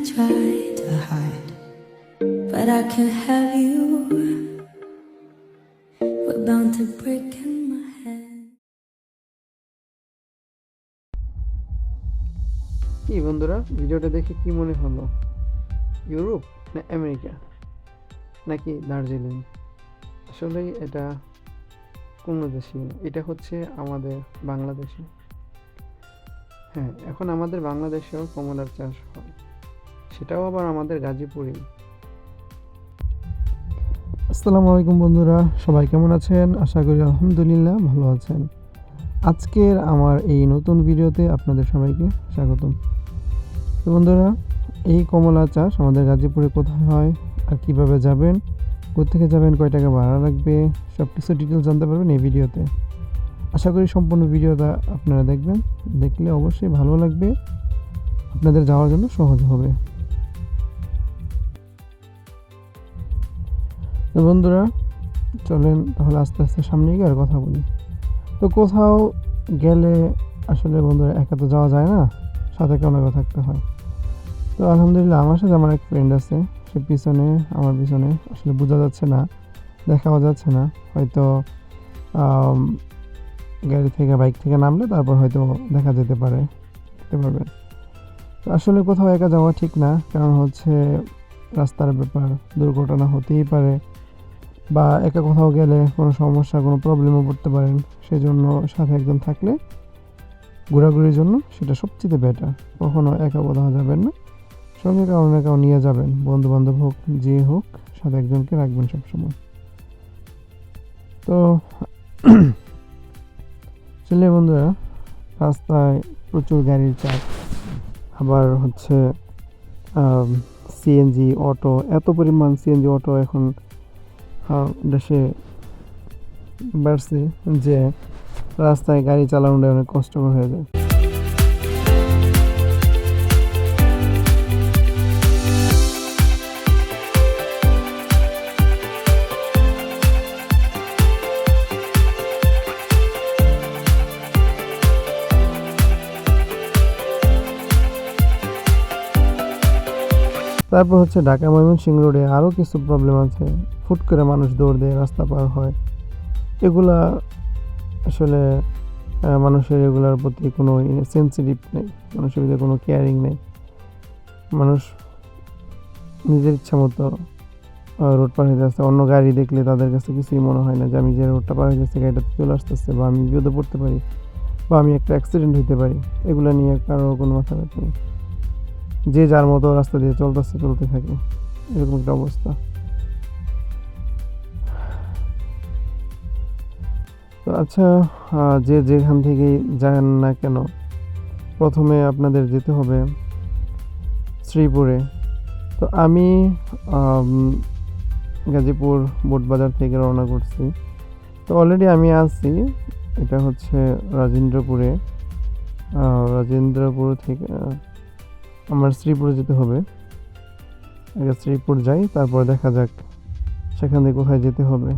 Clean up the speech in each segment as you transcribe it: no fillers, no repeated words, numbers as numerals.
try to hide, but I can't have you. We're bound to break in my head. কি বন্ধুরা, ভিডিওটা দেখে কি মনে হলো? ইউরোপ না আমেরিকা নাকি দার্জিলিং? আসলেই এটা কোন দেশে? এটা হচ্ছে আমাদের বাংলাদেশে। হ্যাঁ, এখন আমাদের বাংলাদেশেও কমলার চাষ হয়, সেটাও আবার আমাদের গাজীপুরেই। আসসালামু আলাইকুম বন্ধুরা, সবাই কেমন আছেন? আশা করি আলহামদুলিল্লাহ ভালো আছেন। আজকের আমার এই নতুন ভিডিওতে আপনাদের সবাইকে স্বাগতম। তো বন্ধুরা, এই কমলা চাষ আমাদের গাজীপুরে কোথায় হয় আর কিভাবে যাবেন, কোথেকে যাবেন, কয় টাকা ভাড়া লাগবে, সব কিছু ডিটেলস জানতে পারবেন এই ভিডিওতে। আশা করি সম্পূর্ণ ভিডিওটা আপনারা দেখবেন, দেখলে অবশ্যই ভালো লাগবে, আপনাদের যাওয়ার জন্য সহজ হবে। তো বন্ধুরা চলেন তাহলে আস্তে আস্তে সামনে গিয়ে আর কথা বলি। তো কোথাও গেলে আসলে বন্ধুরা একা তো যাওয়া যায় না, সাথে কেউ না কেউ থাকতে হয়। তো আলহামদুলিল্লাহ আমার সাথে আমার এক ফ্রেন্ড আছে, সে পিছনে, আমার পিছনে। আসলে বোঝা যাচ্ছে না, দেখাও যাচ্ছে না, হয়তো গাড়ি থেকে বাইক থেকে নামলে তারপর হয়তো দেখা যেতে পারে, দেখতে পারবেন। তো আসলে কোথাও একা যাওয়া ঠিক না, কারণ হচ্ছে রাস্তার ব্যাপার, দুর্ঘটনা হতেই পারে, বা একা কোথাও গেলে কোনো সমস্যা, কোনো প্রবলেমও পড়তে পারেন। সেজন্য সাথে একজন থাকলে ঘোরাঘুরির জন্য সেটা সবচেয়ে বেটার। কখনো একা কোথাও যাবেন না, সঙ্গে কারো না কারো নিয়ে যাবেন, বন্ধু বান্ধব হোক, যে হোক, সাথে একজনকে রাখবেন সবসময়। তো চলে বন্ধুরা, রাস্তায় প্রচুর গাড়ির চাপ, আবার হচ্ছে সিএনজি অটো, এত পরিমাণ সিএনজি অটো এখন দেশে বাড়ছে যে রাস্তায় গাড়ি চালানোটা অনেক কষ্টকর হয়ে যায়। তারপর হচ্ছে ঢাকা ময়মনসিংহ রোডে আরও কিছু প্রবলেম আছে, ফুট করে মানুষ দৌড় দেয়, রাস্তা পার হয়। এগুলা আসলে মানুষের এগুলার প্রতি কোনো সেন্সিটিভ নেই, মানুষের ভিতরে কোনো কেয়ারিং নেই। মানুষ নিজের ইচ্ছা মতো রোড পার হয়ে যাচ্ছে, অন্য গাড়ি দেখলে তাদের কাছে কিছুই মনে হয় না যে আমি যে রোডটা পার হয়ে যাচ্ছে গাড়িটাতে চলে আসতেছে, বা আমি বিপদে পড়তে পারি, বা আমি একটা অ্যাক্সিডেন্ট হইতে পারি। এগুলো নিয়ে কারো কোনো মাথা ব্যথা নেই, যে যার মতো রাস্তা দিয়ে চলতে থাকে, এরকম একটা অবস্থা। তো আচ্ছা, যে যেখান থেকেই যান না কেন, প্রথমে আপনাদের যেতে হবে শ্রীপুরে। তো আমি গাজীপুর বোটবাজার থেকে রওনা করছি। তো অলরেডি আমি আছি, এটা হচ্ছে রাজেন্দ্রপুরে। রাজেন্দ্রপুর থেকে আমার শ্রীপুরে যেতে হবে। আগে শ্রীপুর যাই, তারপর দেখা যাক সেখান থেকে কোথায় যেতে হবে।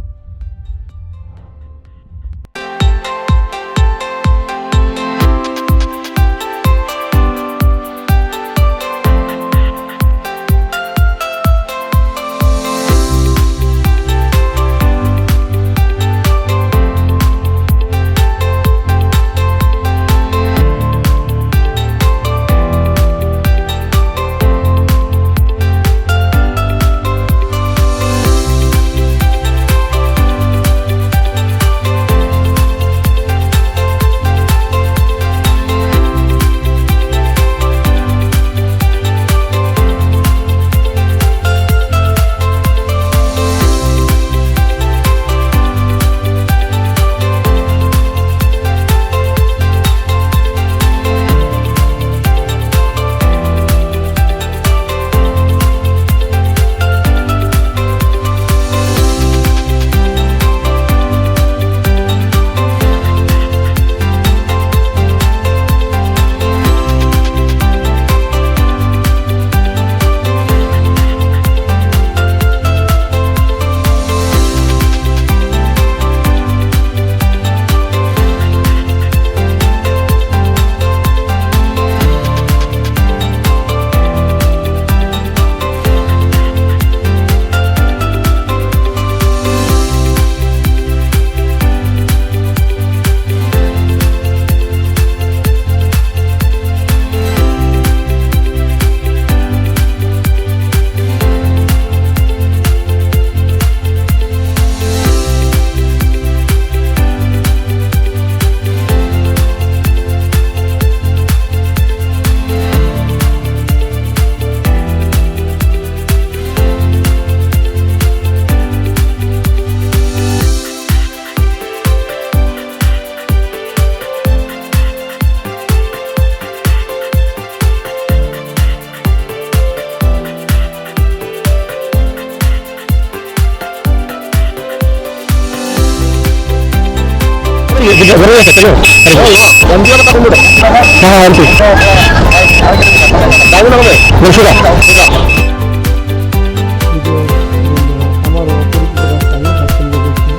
আমারও পরিচিত রাস্তা আমি পছন্দ করছি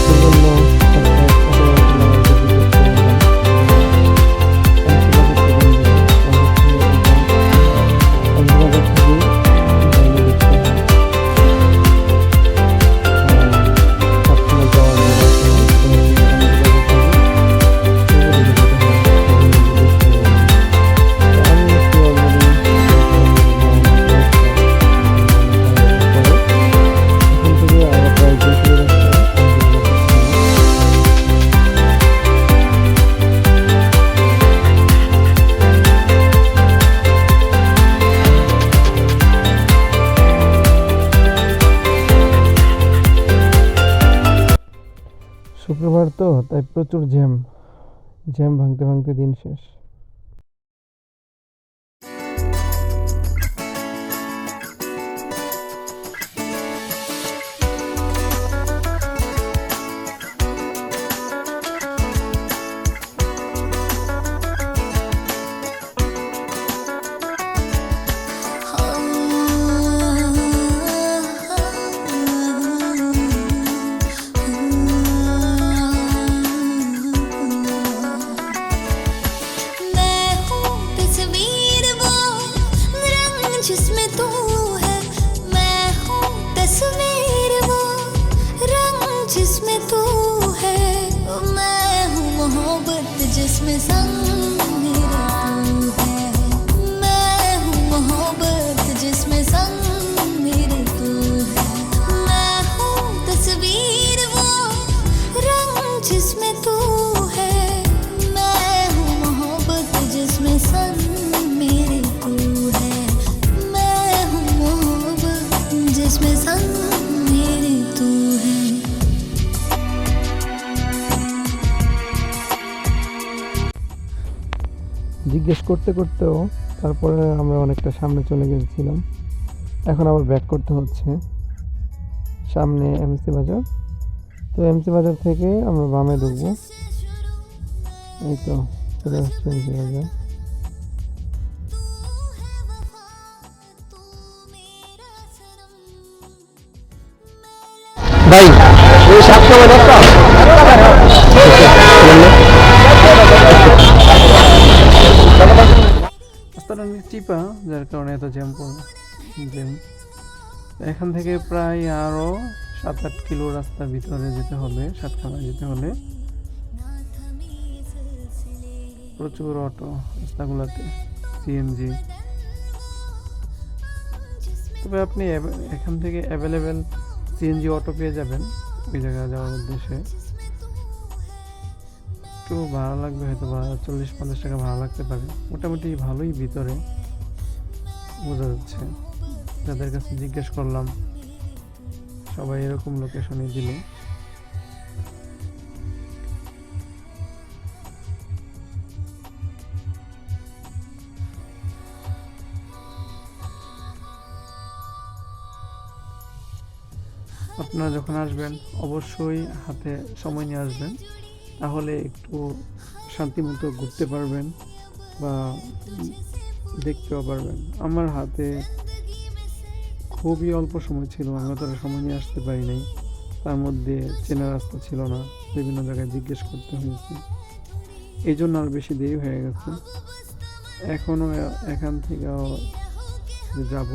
সেজন্য শুক্রবার তো তাই প্রচুর জ্যাম ভাঙতে ভাঙতে দিন শেষ। जिसमें तू है, मैं हूँ तस्वीर वो रंग जिसमें तू है, मैं हूँ मोहब्बत जिसमें संग मेरा तू है, मैं हूँ मोहब्बत जिसमें संग मेरे तू है, मैं हूँ तस्वीर वो रंग जिसमें तू है, मैं हूँ मोहब्बत जिसमें संग मेरे तू है, जिसमें संग मेरे तू है। জিজ্ঞেস করতে করতেও তারপরে আমরা অনেকটা সামনে চলে গেছিলাম। এখন আবার ব্যাক করতে হচ্ছে। সামনে এমসি বাজার, তো এমসি বাজার থেকে আমরা বামে ঢুকবো। এই তো চলে আসছে এমসি বাজার। ভাই এই 7 টাকা রাস্তা রাস্তাটা অনেক চিপা, যার কারণে এত জ্যাম এখান থেকে প্রায় আরও 7-8 কিলো রাস্তার ভিতরে যেতে হবে, সাতখানা যেতে হলে। প্রচুর অটো রাস্তাগুলোতে, সিএনজি। তবে আপনি এখান থেকে অ্যাভেলেবেল সিএনজি অটো পেয়ে যাবেন ওই জায়গায় যাওয়ার উদ্দেশ্যে। একটু ভাড়া লাগবে, হয়তো বা 40-50 টাকা ভাড়া লাগতে পারে। মোটামুটি ভালোই ভিতরে বোঝা যাচ্ছে। যাদের কাছে জিজ্ঞেস করলাম সবাই এরকম লোকেশনে দিল। আপনারা যখন আসবেন অবশ্যই হাতে সময় নিয়ে আসবেন, তাহলে একটু শান্তিমতো ঘুরতে পারবেন বা দেখতেও পারবেন। আমার হাতে খুবই অল্প সময় ছিল, আমি অতটা সময় নিয়ে আসতে পারি নাই। তার মধ্যে চেনা রাস্তা ছিল না, বিভিন্ন জায়গায় জিজ্ঞেস করতে হয়েছে, এই জন্য আরও বেশি দেরি হয়ে গেছে। এখনও এখান থেকেও যাব।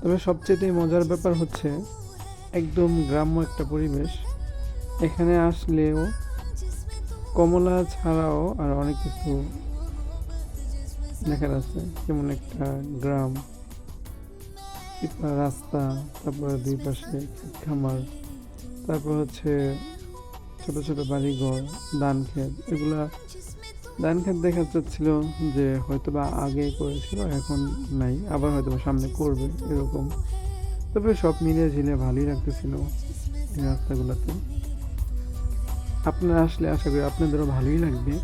তবে সবচেয়ে মজার ব্যাপার হচ্ছে একদম গ্রাম্য একটা পরিবেশ। এখানে আসলেও কমলা ছাড়াও আর অনেক কিছু দেখার আছে, যেমন একটা গ্রাম, রাস্তা, তারপরে দুই পাশে খামার, তারপর হচ্ছে ছোট ছোট বাড়িঘর, ধান ক্ষেত। এগুলা ধান ক্ষেত দেখা যাচ্ছিল যে হয়তো বা আগে করেছিল, এখন নাই, আবার হয়তো সামনে করবে এরকম। তবে সব মিলিয়ে ঝিলে ভালোই লাগতেছিল এই রাস্তাগুলোতে। আপনারা আসলে আশা করি আপনাদেরও ভালোই লাগবে।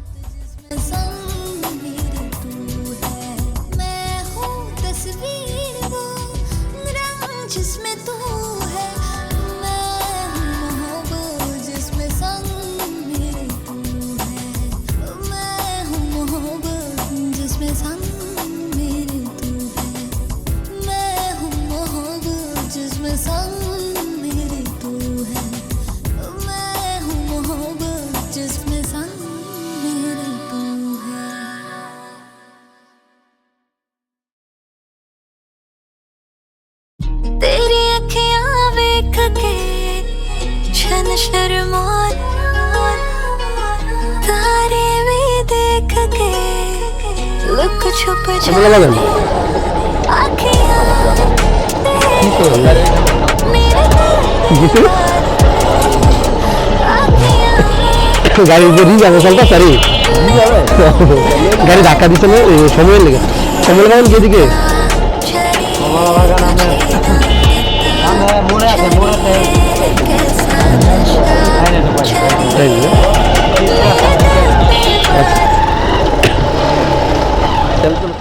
अरमान तारे भी देख के लुक छुप কেমন লাগেন आँखियाँ কি করেন কিছু গাড়ি যে যাবে চলতে পারি গাড়ি ধাক্কা দিচ্ছে না সময় লেগে কমল বাগান যেদিকে তাই না?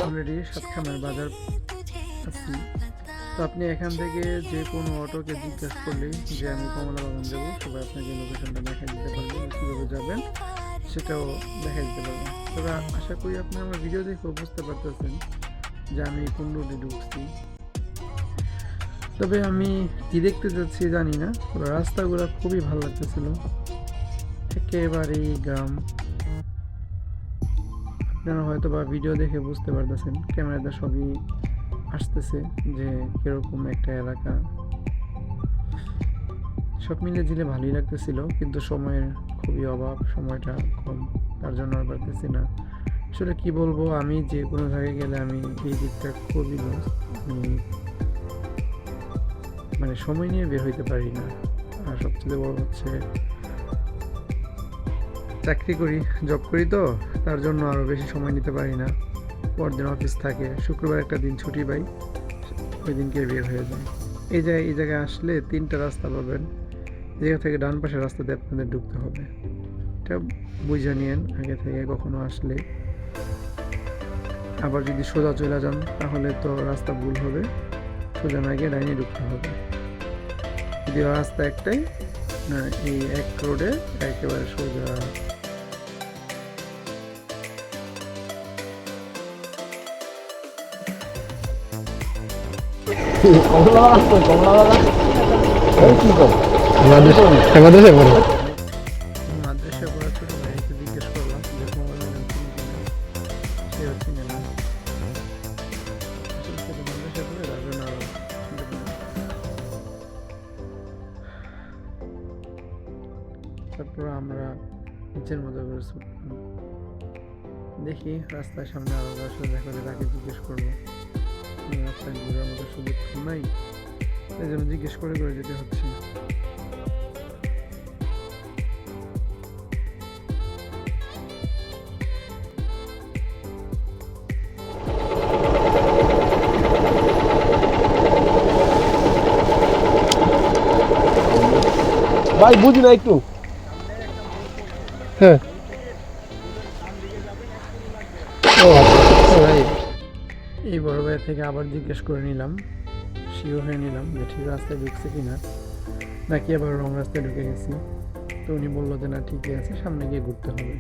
অলরেডি সাতখানের বাজার আছি। তো আপনি এখান থেকে যে কোনো অটোকে জিজ্ঞেস করলেই যে আমি কমলা বাগান যাবো, সবাই আপনাকে লোকেশনটা দেখা দিতে পারবে, কীভাবে যাবেন সেটাও দেখা দিতে পারবে। তবে আশা করি আপনি আমার ভিডিও দেখেও বুঝতে পারতেছেন যে আমি কোন রোডে ঢুকছি। তবে আমি কি দেখতে যাচ্ছি জানি না, রাস্তাগুলো খুবই ভালো লাগতেছিল, একেবারেই গ্রাম। আপনারা হয়তো বা ভিডিও দেখে বুঝতে পারতেছেন, ক্যামেরাতে সবই আসতেছে যে কিরকম একটা এলাকা। সব মিলে ঝিলে ভালোই লাগতেছিল, কিন্তু সময়ের খুবই অভাব, সময়টা কম, তার জন্য আর পারতেছি না। আসলে কি বলবো, আমি যে কোনো জায়গায় গেলে আমি এই দিকটা খুবই আমি মানে সময় নিয়ে বের হইতে পারি না। আর সবচেয়ে বড় হচ্ছে চাকরি করি, জব করি, তো তার জন্য আরও বেশি সময় নিতে পারি না। পরদিন অফিস থাকে, শুক্রবার একটা দিন ছুটি পাই, ওই দিনকে বের হয়ে যায়। এই জায়গায় আসলে 3টা রাস্তা পাবেন। এই জায়গা থেকে ডান পাশের রাস্তাতে আপনাদের ঢুকতে হবে, এটা বুঝে নিয়েন আগে থেকে কখনো আসলে। আবার যদি সোজা চলে যান তাহলে তো রাস্তা ভুল হবে, সোজা না গিয়ে ডাইনে ঢুকতে হবে। যদি রাস্তা একটাই না, এই এক রোডে একেবারে সোজা। কমলা বাগান কই কমলা বাগান এই কি কর মাদ্রাসা পড়ে মাদ্রাসা পড়া ছোট ভাইকে জিজ্ঞেস করলাম যে কমলা বাগান চিনি কিনা, সে হচ্ছে না। আসলে সে তো মাদ্রাসা পড়ে, তার জন্য আরো চিনতে পারে। তারপর আমরা নিচের মতো করে ছুটলাম। দেখি রাস্তার সামনে আরো আসলে দেখা যায়, তাকে জিজ্ঞেস করবো। রাস্তায় ঘোরার মতো সুযোগ নাই, এই জন্য জিজ্ঞেস করে করে যেতে হচ্ছে। ভাই বুঝি না একটু হ্যাঁ ও আচ্ছা ভাই এই বড় ভাই থেকে আবার জিজ্ঞেস করে নিলাম, শিওর হয়ে নিলাম যে ঠিক রাস্তায় ঢুকছে কিনা, নাকি আবার রং রাস্তায় ঢুকে গেছি। তো উনি বললো যে না ঠিকই আছে, সামনে গিয়ে ঘুরতে হবে।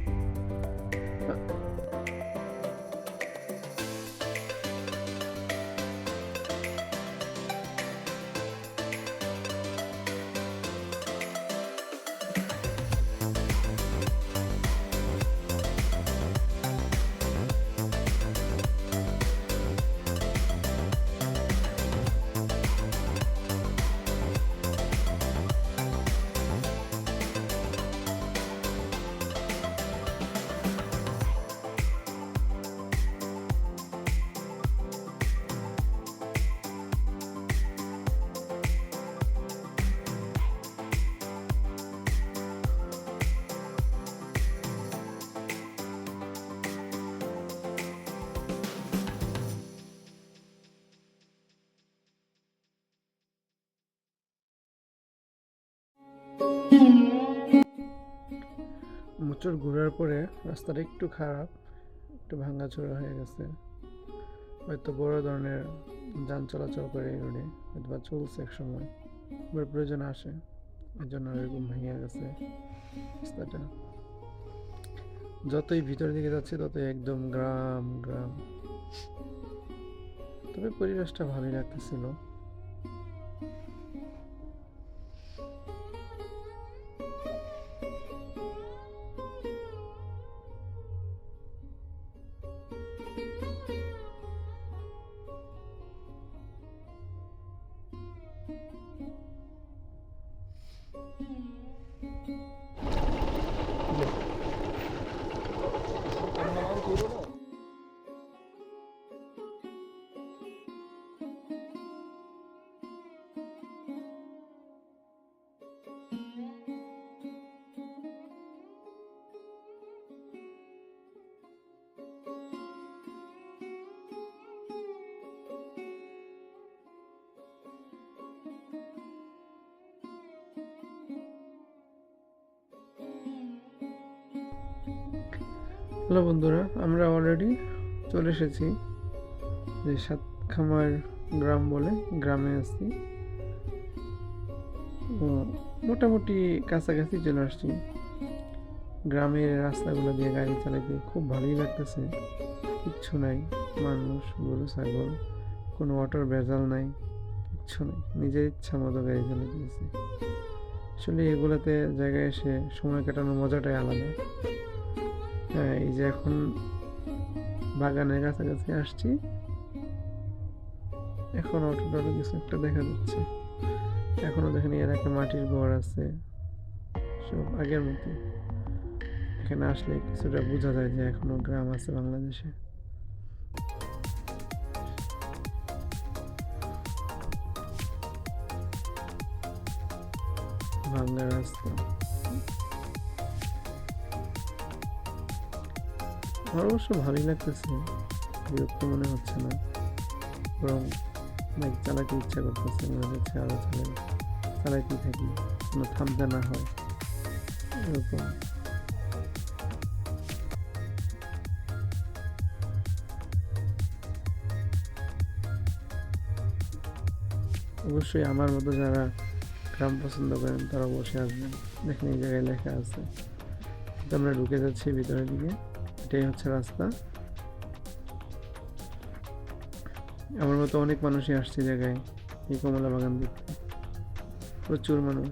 মোচড় ঘোরার পরে রাস্তাটা একটু খারাপ, একটু ভাঙাচোরা হয়ে গেছে, হয়তো বড় ধরনের যান চলাচল করে এই রোডে, হয়তো বা চলছে এক সময়, এবার প্রয়োজন আসে, এর জন্য এরকম ভেঙে গেছে রাস্তাটা। যতই ভিতর দিকে যাচ্ছে ততই একদম গ্রাম গ্রাম, তবে পরিবেশটা ভালোই লাগতেছিল। হ্যালো বন্ধুরা, আমরা অলরেডি চলে এসেছি যে সাতখামার গ্রাম বলে গ্রামে আছি। মোটামুটি কাছাকাছি চলে আসছি। গ্রামের রাস্তাগুলো দিয়ে গাড়ি চালাতে খুব ভালোই লাগতেছে। কিচ্ছু নাই, মানুষ, গরু, ছাগল, কোনো অটোর ভেজাল নাই, কিচ্ছু নাই, নিজের ইচ্ছা মতো গাড়ি চালাতেছি। আসলে এগুলোতে জায়গায় এসে সময় কাটানোর মজাটাই আলাদা। হ্যাঁ, এই যে এখন বাগানের কাছাকাছি আসছি, এখন অটো টটো কিছু একটা দেখা যাচ্ছে। এখনো দেখেন এর একটা মাটির ঘর আছে, সব আগের মতো। এখানে আসলে কিছুটা বোঝা যায় যে এখনো গ্রাম আছে বাংলাদেশে। ভাঙ্গা রাস্তা। আমার অবশ্য ভালোই লাগতেছে, বিরক্ত মনে হচ্ছে না, বরং বাইক চালাতে ইচ্ছা করতেছে, মনে হচ্ছে আরো চালাইতেই থাকি, কোনো থামতে না হয় এরকম। অবশ্যই আমার মতো যারা গ্রাম পছন্দ করেন তারা অবশ্যই আসবেন। দেখেন এই জায়গায় লেখা আছে। তো আমরা ঢুকে যাচ্ছি ভিতরের দিকে, এটাই হচ্ছে রাস্তা। আমার মতো অনেক মানুষই আসছে জায়গায় এই কমলা বাগান দেখতে, প্রচুর মানুষ।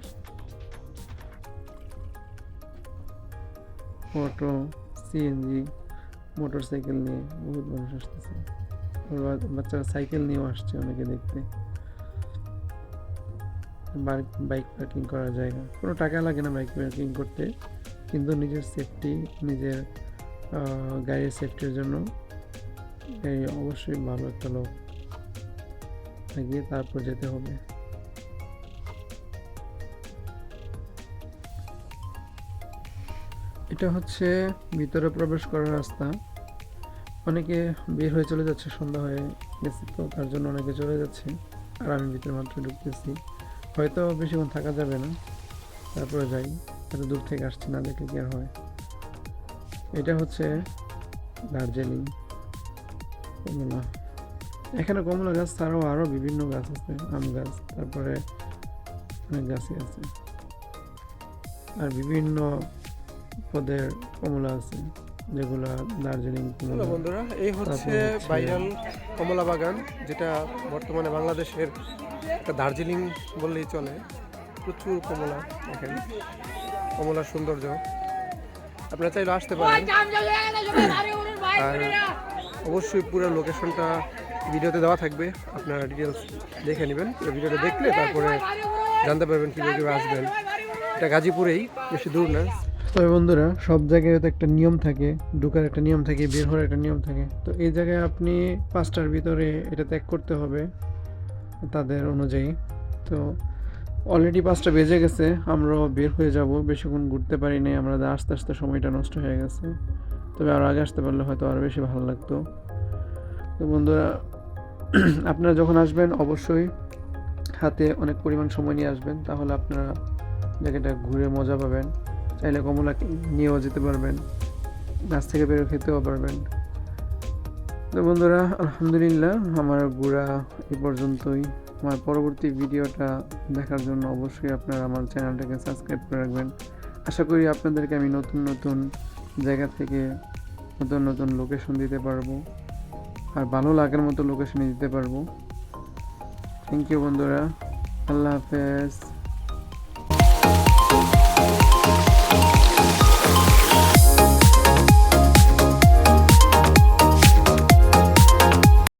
অটো, সিএনজি, মোটর সাইকেল নিয়ে বহুত মানুষ আসতেছে। বাচ্চারা সাইকেল নিয়েও আসছে অনেকে দেখতে। বাইক পার্কিং করার জায়গা, কোনো টাকা লাগে না বাইক পার্কিং করতে, কিন্তু নিজের সেফটি, নিজের গাড়ির সেফটির জন্য এই অবশ্যই ভালো একটা লোক গিয়ে তারপর যেতে হবে। এটা হচ্ছে ভিতরে প্রবেশ করার রাস্তা। অনেকে বের হয়ে চলে যাচ্ছে, সন্ধ্যা হয়ে গেছে তো তার জন্য অনেকে চলে যাচ্ছে, আর আমি ভিতরে মাত্র ঢুকতেছি। হয়তো বেশিক্ষণ থাকা যাবে না, তারপরে যাই, এত দূর থেকে আসছি, না দেখলে কি আর হয়। এটা হচ্ছে দার্জিলিং কমলা। এখানে কমলা গাছ ছাড়াও আরও বিভিন্ন গাছ আছে, আম গাছ, তারপরে অনেক গাছই আছে, আর বিভিন্ন পদের কমলা আছে যেগুলো দার্জিলিং কমলা। বন্ধুরা, এই হচ্ছে ভাইরাল কমলা বাগান, যেটা বর্তমানে বাংলাদেশের একটা দার্জিলিং বললেই চলে। প্রচুর কমলা, এখানে কমলার সৌন্দর্য, আপনারা চাইলে আসতে পারেন। আর অবশ্যই পুরো লোকেশনটা ভিডিওতে দেওয়া থাকবে, আপনারা ডিটেলস দেখে নেবেন। ভিডিওটা দেখলে তারপরে জানতে পারবেন কীভাবে আসবেন। এটা গাজীপুরেই, বেশি দূর না। তবে বন্ধুরা, সব জায়গায় তো একটা নিয়ম থাকে, ঢোকার একটা নিয়ম থাকে, বের হওয়ার একটা নিয়ম থাকে। তো এই জায়গায় আপনি 5টার ভিতরে এটা ত্যাগ করতে হবে তাদের অনুযায়ী। তো অলরেডি 5টা বেজে গেছে, আমরাও বের হয়ে যাব, বেশিক্ষণ ঘুরতে পারি নাই আমরা, আস্তে আস্তে সময়টা নষ্ট হয়ে গেছে। তবে আরও আগে আসতে পারলে হয়তো আরও বেশি ভালো লাগতো। তো বন্ধুরা, আপনারা যখন আসবেন অবশ্যই হাতে অনেক পরিমাণ সময় নিয়ে আসবেন, তাহলে আপনারা জায়গাটা ঘুরে মজা পাবেন। চাইলে কমলা নিয়েও যেতে পারবেন, গাছ থেকে বেরো খেতেও পারবেন। তো বন্ধুরা, আলহামদুলিল্লাহ, আমার ঘোরা এই পর্যন্তই। আমার পরবর্তী ভিডিওটা দেখার জন্য অবশ্যই আপনারা আমার চ্যানেলটাকে সাবস্ক্রাইব করে রাখবেন। আশা করি আপনাদেরকে আমি নতুন নতুন জায়গা থেকে নতুন নতুন লোকেশন দিতে পারবো, আর ভালো লাগার মতো লোকেশনে দিতে পারবো। থ্যাংক ইউ বন্ধুরা, আল্লাহ হাফেজ।